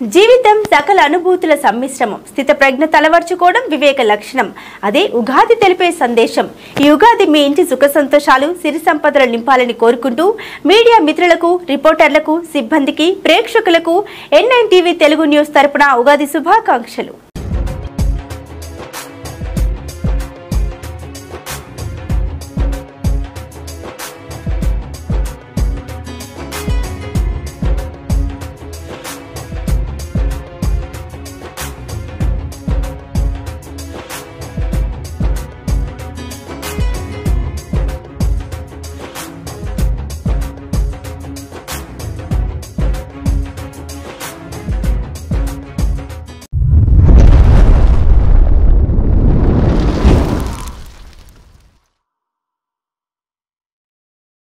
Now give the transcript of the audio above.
జీవితం సకల అనుభూతుల సమ్మిశ్రమం. స్థితప్రజ్ఞ తలవర్చుకోవడం వివేక లక్షణం. అదే ఉగాది తెలిపే సందేశం. ఈ ఉగాది మీ ఇంటి సుఖ సంతోషాలు, సిరి సంపదలు నింపాలని కోరుకుంటూ మీడియా మిత్రులకు, రిపోర్టర్లకు, సిబ్బందికి, ప్రేక్షకులకు N9 టీవీ తెలుగు న్యూస్ తరపున ఉగాది శుభాకాంక్షలు.